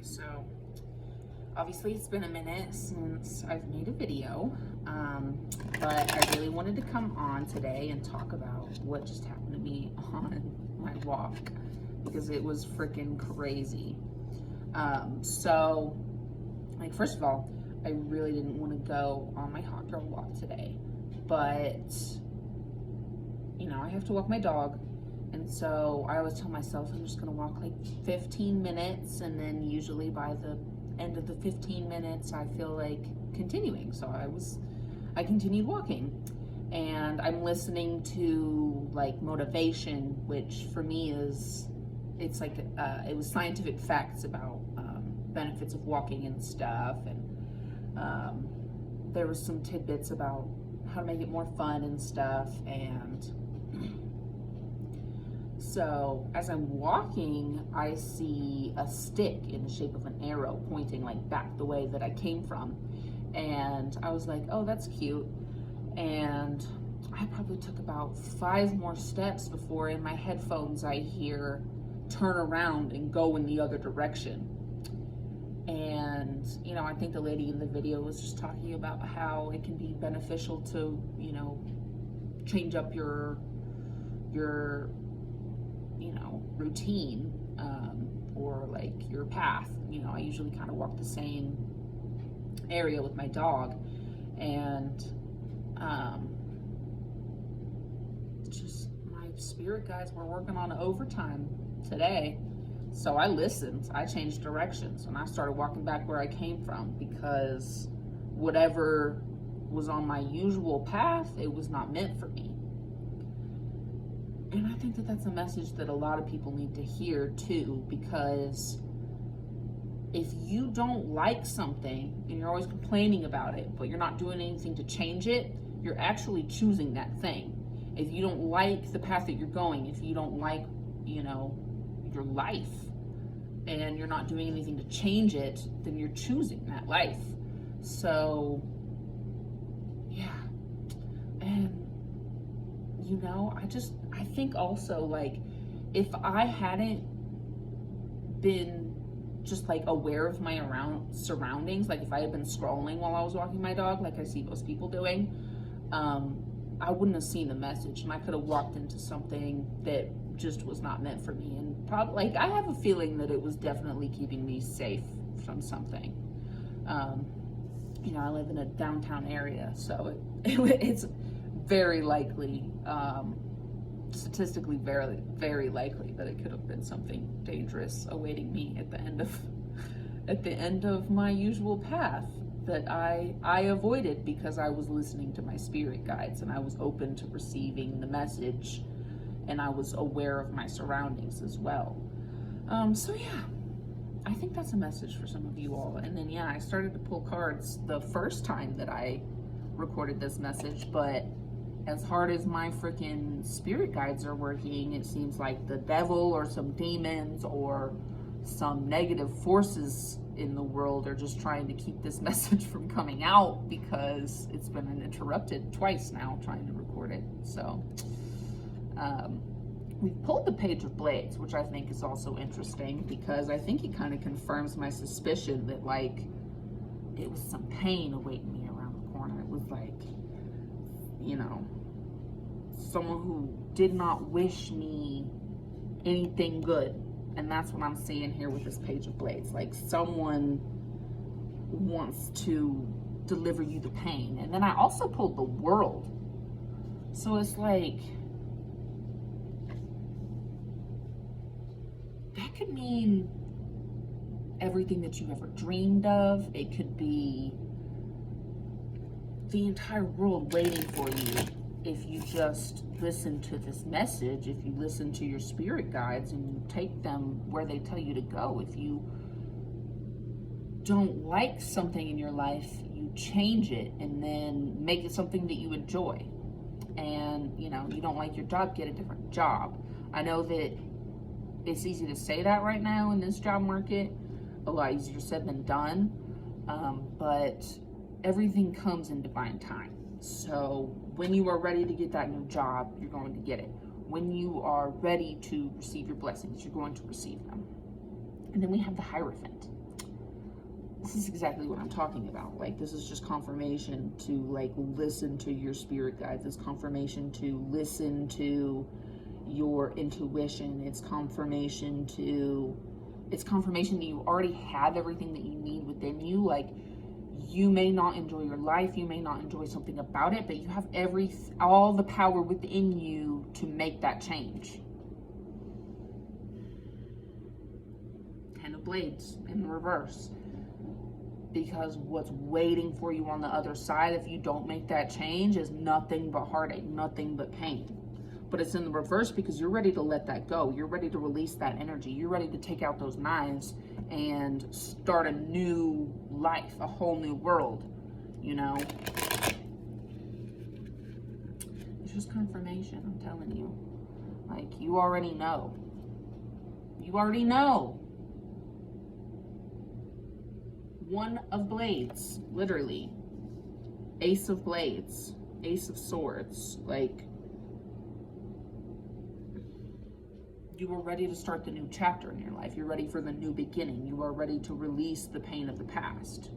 So obviously it's been a minute since I've made a video, but I really wanted to come on today and talk about what just happened to me on my walk because it was freaking crazy. So, like, first of all, I really didn't want to go on my hot girl walk today, but you know, I have to walk my dog. And so I always tell myself I'm just gonna walk like 15 minutes, and then usually by the end of the 15 minutes I feel like continuing. So I continued walking, and I'm listening to like motivation, which for me is, it's like it was scientific facts about benefits of walking and stuff, and there was some tidbits about how to make it more fun and stuff. And so as I'm walking, I see a stick in the shape of an arrow pointing like back the way that I came from. And I was like, oh, that's cute. And I probably took about 5 more steps before in my headphones I hear turn around and go in the other direction. And, you know, I think the lady in the video was just talking about how it can be beneficial to, you know, change up your routine, or like your path. You know, I usually kind of walk the same area with my dog, and it's just my spirit guides were working on overtime today. So I listened, I changed directions, and I started walking back where I came from, because whatever was on my usual path, it was not meant for me. And I think that that's a message that a lot of people need to hear too, because if you don't like something and you're always complaining about it, but you're not doing anything to change it, you're actually choosing that thing. If you don't like the path that you're going, if you don't like, you know, your life, and you're not doing anything to change it, then you're choosing that life. So, yeah. And you know, I think also, like, if I hadn't been just like aware of my surroundings, like if I had been scrolling while I was walking my dog, like I see most people doing, I wouldn't have seen the message, and I could have walked into something that just was not meant for me. And probably, like, I have a feeling that it was definitely keeping me safe from something. You know, I live in a downtown area, so it's very likely, statistically very, very likely that it could have been something dangerous awaiting me at the end of my usual path that I avoided, because I was listening to my spirit guides, and I was open to receiving the message, and I was aware of my surroundings as well. So yeah, I think that's a message for some of you all. And then yeah, I started to pull cards the first time that I recorded this message, but as hard as my freaking spirit guides are working, it seems like the devil or some demons or some negative forces in the world are just trying to keep this message from coming out, because it's been interrupted twice now trying to record it. So we've pulled the Page of Blades, which I think is also interesting, because I think it kind of confirms my suspicion that, like, it was some pain awaiting me around the corner. It was like, you know, someone who did not wish me anything good. And that's what I'm seeing here with this Page of Blades. Like, someone wants to deliver you the pain. And then I also pulled the World. So it's like, that could mean everything that you ever dreamed of. It could be the entire world waiting for you if you just listen to this message, if you listen to your spirit guides and you take them where they tell you to go. If you don't like something in your life, you change it and then make it something that you enjoy. And, you know, you don't like your job, get a different job. I know that it's easy to say that right now in this job market, a lot easier said than done, but everything comes in divine time. So when you are ready to get that new job, you're going to get it. When you are ready to receive your blessings, you're going to receive them. And then we have the Hierophant. this is exactly what I'm talking about. Like, this is just confirmation to, like, listen to your spirit guides. It's confirmation to listen to your intuition. It's confirmation that you already have everything that you need within you. Like, you may not enjoy your life, you may not enjoy something about it, but you have all the power within you to make that change. Ten of Blades in the reverse. Because what's waiting for you on the other side, if you don't make that change, is nothing but heartache, nothing but pain. But it's in the reverse because you're ready to let that go. You're ready to release that energy. You're ready to take out those knives and start a new life, a whole new world, you know? It's just confirmation, I'm telling you. Like, you already know. You already know. One of Blades, literally. Ace of Blades, Ace of Swords. Like, you are ready to start the new chapter in your life. You're ready for the new beginning. You are ready to release the pain of the past.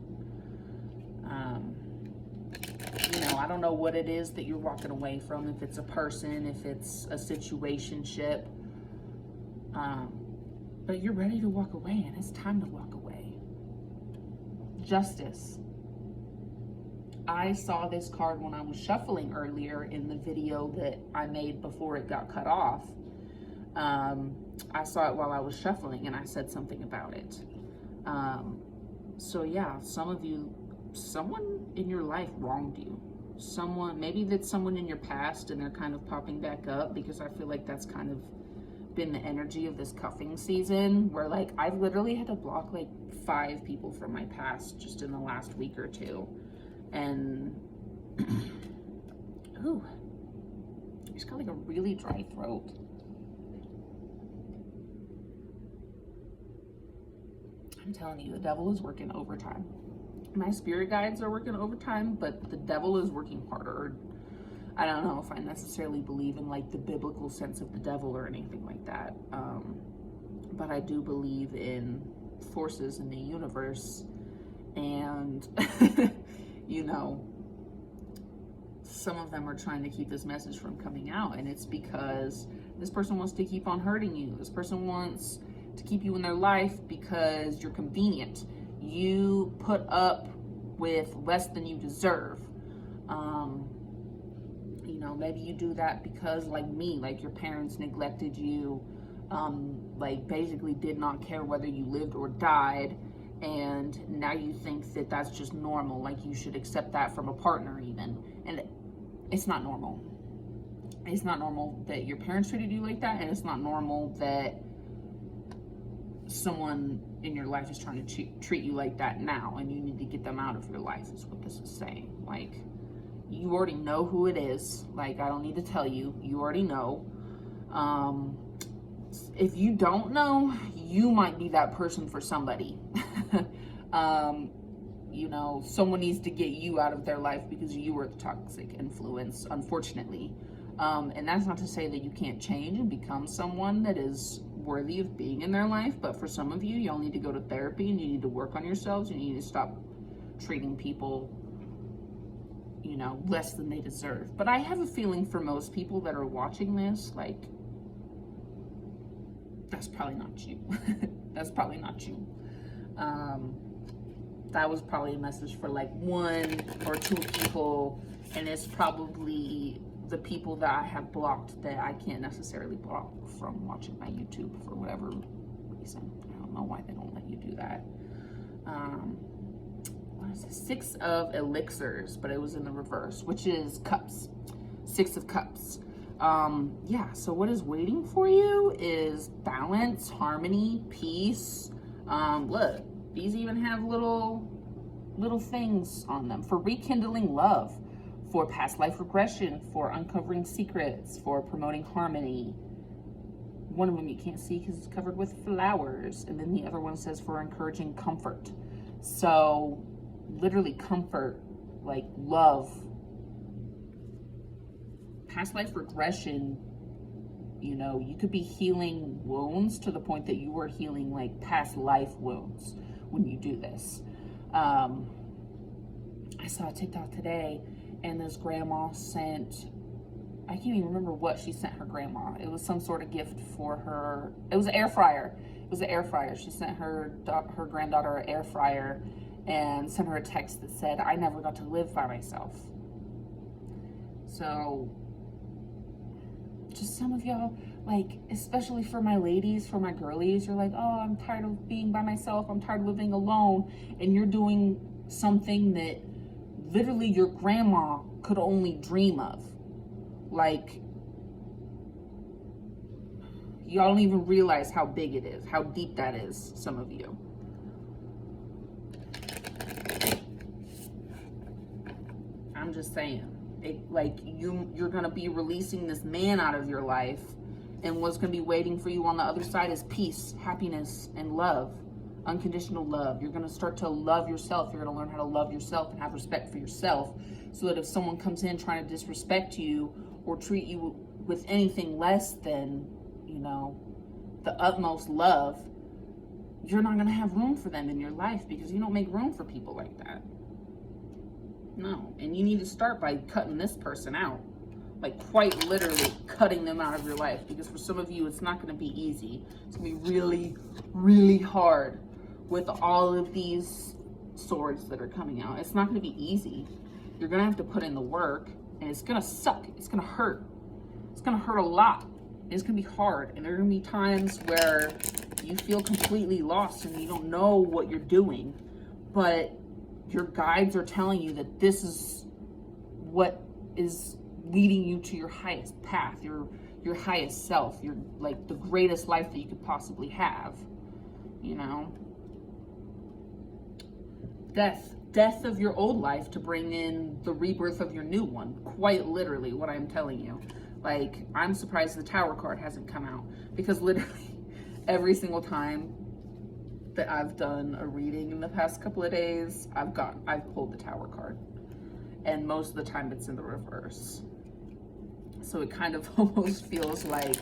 You know, I don't know what it is that you're walking away from, if it's a person, if it's a situationship. But you're ready to walk away, and it's time to walk away. Justice. I saw this card when I was shuffling earlier in the video that I made before it got cut off. I saw it while I was shuffling and I said something about it. So yeah, someone in your life wronged you. Maybe that's someone in your past and they're kind of popping back up, because I feel like that's kind of been the energy of this cuffing season, where like I've literally had to block like 5 people from my past just in the last week or two. And ooh, I just got like a really dry throat. I'm telling you, the devil is working overtime. My spirit guides are working overtime, but the devil is working harder. I don't know if I necessarily believe in like the biblical sense of the devil or anything like that. But I do believe in forces in the universe, and you know, some of them are trying to keep this message from coming out, and it's because this person wants to keep on hurting you. This person wants to keep you in their life because you're convenient. You put up with less than you deserve. You know, maybe you do that because, like me, like your parents neglected you, like basically did not care whether you lived or died, and now you think that that's just normal, like you should accept that from a partner even, and it's not normal. It's not normal that your parents treated you like that, and it's not normal that someone in your life is trying to treat you like that now, and you need to get them out of your life, is what this is saying. Like, you already know who it is. Like, I don't need to tell you. You already know. If you don't know, you might be that person for somebody. You know, someone needs to get you out of their life because you were the toxic influence, unfortunately. And that's not to say that you can't change and become someone that is worthy of being in their life, but for some of you, y'all need to go to therapy and you need to work on yourselves. You need to stop treating people, you know, less than they deserve. But I have a feeling for most people that are watching this, like, that's probably not you. That's probably not you. That was probably a message for like 1 or 2 people, and it's probably the people that I have blocked that I can't necessarily block from watching my YouTube for whatever reason. I don't know why they don't let you do that. What is it? 6 of Elixirs, but it was in the reverse, which is Cups. 6 of Cups. Yeah, so what is waiting for you is balance, harmony, peace. Look, these even have little things on them for rekindling love, for past life regression, for uncovering secrets, for promoting harmony. One of them you can't see because it's covered with flowers, and then the other one says for encouraging comfort. So literally comfort, like love, past life regression. You know, you could be healing wounds to the point that you were healing like past life wounds when you do this. I saw a TikTok today, and this grandma sent, I can't even remember what she sent her grandma. It was some sort of gift for her. It was an air fryer. It was an air fryer. She sent her granddaughter an air fryer and sent her a text that said, I never got to live by myself. So, just some of y'all, like, especially for my ladies, for my girlies, you're like, oh, I'm tired of being by myself. I'm tired of living alone. And you're doing something that literally your grandma could only dream of. Like, y'all don't even realize how big it is, how deep that is, some of you. I'm just saying, like, you're gonna be releasing this man out of your life, and what's gonna be waiting for you on the other side is peace, happiness, and love, unconditional love. You're gonna start to love yourself. You're gonna learn how to love yourself and have respect for yourself, so that if someone comes in trying to disrespect you or treat you with anything less than, you know, the utmost love, you're not gonna have room for them in your life, because you don't make room for people like that. No. And you need to start by cutting this person out. Like, quite literally cutting them out of your life. Because for some of you, it's not going to be easy. It's going to be really, really hard with all of these swords that are coming out. It's not going to be easy. You're going to have to put in the work. And it's going to suck. It's going to hurt. It's going to hurt a lot. It's going to be hard. And there are going to be times where you feel completely lost and you don't know what you're doing. But your guides are telling you that this is what is leading you to your highest path, your highest self, your, like, the greatest life that you could possibly have, you know. Death of your old life to bring in the rebirth of your new one. Quite literally what I'm telling you. Like, I'm surprised the Tower card hasn't come out, because literally every single time that I've done a reading in the past couple of days, I've pulled the Tower card, and most of the time it's in the reverse. So it kind of almost feels like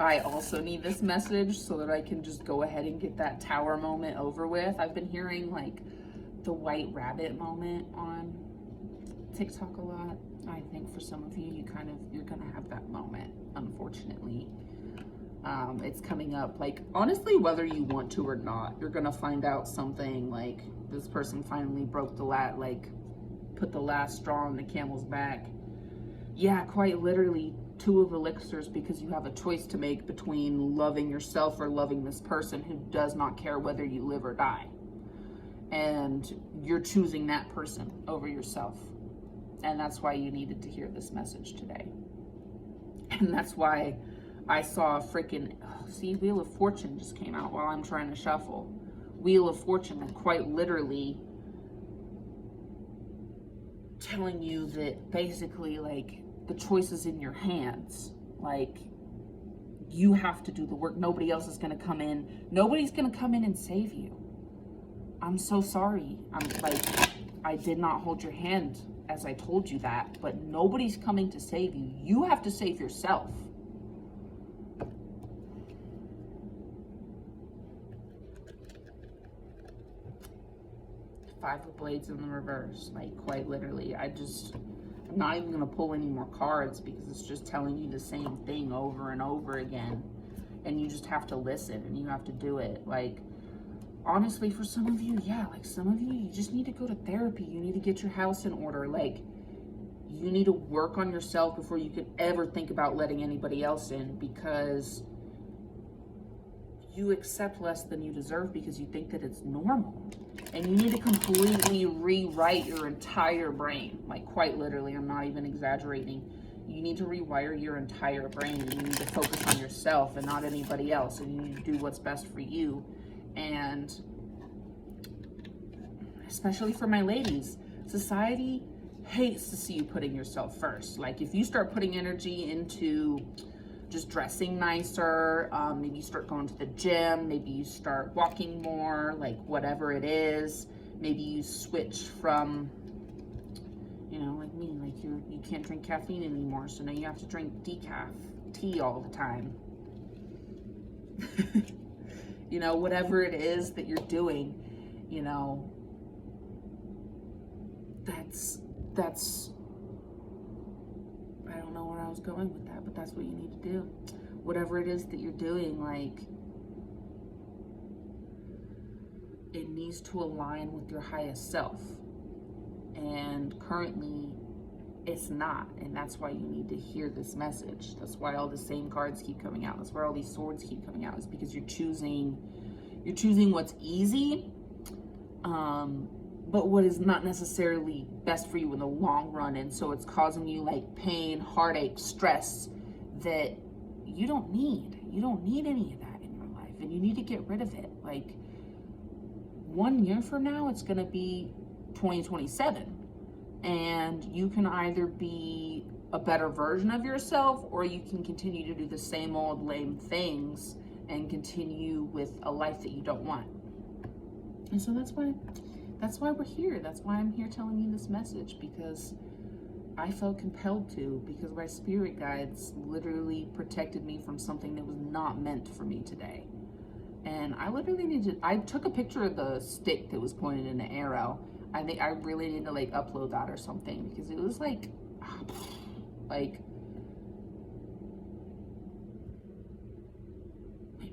I also need this message so that I can just go ahead and get that Tower moment over with. I've been hearing, like, the white rabbit moment on TikTok a lot. I think for some of you, you're gonna have that moment, unfortunately. It's coming up, like, honestly, whether you want to or not, you're gonna find out something, like, this person finally broke put the last straw on the camel's back. Yeah, quite literally 2 of elixirs, because you have a choice to make between loving yourself or loving this person who does not care whether you live or die. And you're choosing that person over yourself. And that's why you needed to hear this message today. And that's why I saw a freaking, see, Wheel of Fortune just came out while I'm trying to shuffle. Wheel of Fortune, and quite literally telling you that basically, like, the choice is in your hands. Like, you have to do the work. Nobody else is going to come in. Nobody's going to come in and save you. I'm so sorry. I did not hold your hand as I told you that, but nobody's coming to save you. You have to save yourself. Five of Blades in the reverse, like, quite literally. I'm not even going to pull any more cards, because it's just telling you the same thing over and over again. And you just have to listen, and you have to do it. Like, honestly, for some of you, yeah, like, some of you, you just need to go to therapy. You need to get your house in order. Like, you need to work on yourself before you could ever think about letting anybody else in, because you accept less than you deserve because you think that it's normal. And you need to completely rewrite your entire brain. Like, quite literally, I'm not even exaggerating. You need to rewire your entire brain. You need to focus on yourself and not anybody else. And you need to do what's best for you. And especially for my ladies, society hates to see you putting yourself first. Like, if you start putting energy into just dressing nicer, maybe you start going to the gym, maybe you start walking more, like, whatever it is, maybe you switch from, you know, like me, like, you can't drink caffeine anymore, so now you have to drink decaf tea all the time. You know, whatever it is that you're doing, You know, that's, I don't know where I was going with that, but that's what you need to do. Whatever it is that you're doing, like, it needs to align with your highest self. And currently, it's not. And that's why you need to hear this message. That's why all the same cards keep coming out. That's why all these swords keep coming out. Is because you're choosing what's easy, but what is not necessarily best for you in the long run. And so it's causing you like pain, heartache, stress that you don't need. You don't need any of that in your life, and you need to get rid of it. Like, 1 year from now, it's going to be 2027. And you can either be a better version of yourself, or you can continue to do the same old lame things and continue with a life that you don't want. And so that's why we're here. That's why I'm here telling you this message, because I felt compelled to, because my spirit guides literally protected me from something that was not meant for me today. And I literally I took a picture of the stick that was pointed in the arrow. I think I really need to like upload that or something, because it was like maybe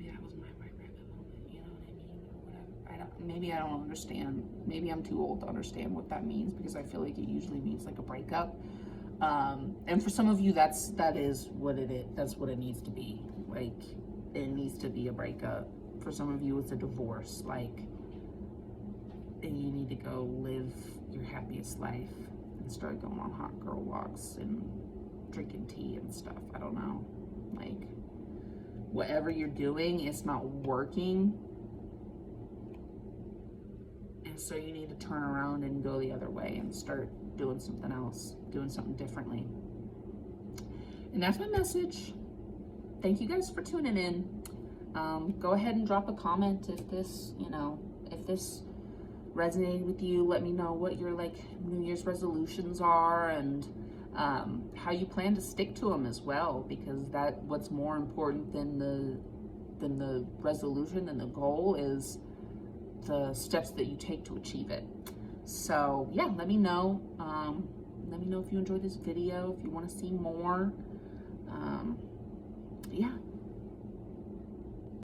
that was my moment, you know what I mean, or whatever. Maybe I don't understand. Maybe I'm too old to understand what that means, because I feel like it usually means like a breakup. And for some of you, that is what it is. That's what it needs to be. Like, it needs to be a breakup. For some of you, it's a divorce. Like, and you need to go live your happiest life and start going on hot girl walks and drinking tea and stuff. I don't know. Like, whatever you're doing, it's not working. And so you need to turn around and go the other way and start doing something else, doing something differently. And that's my message. Thank you guys for tuning in. Go ahead and drop a comment if this, if this resonated with you. Let me know what your like New Year's resolutions are, and how you plan to stick to them as well, because what's more important than the resolution and the goal is the steps that you take to achieve it. So yeah, let me know. Let me know if you enjoyed this video, if you want to see more. Yeah.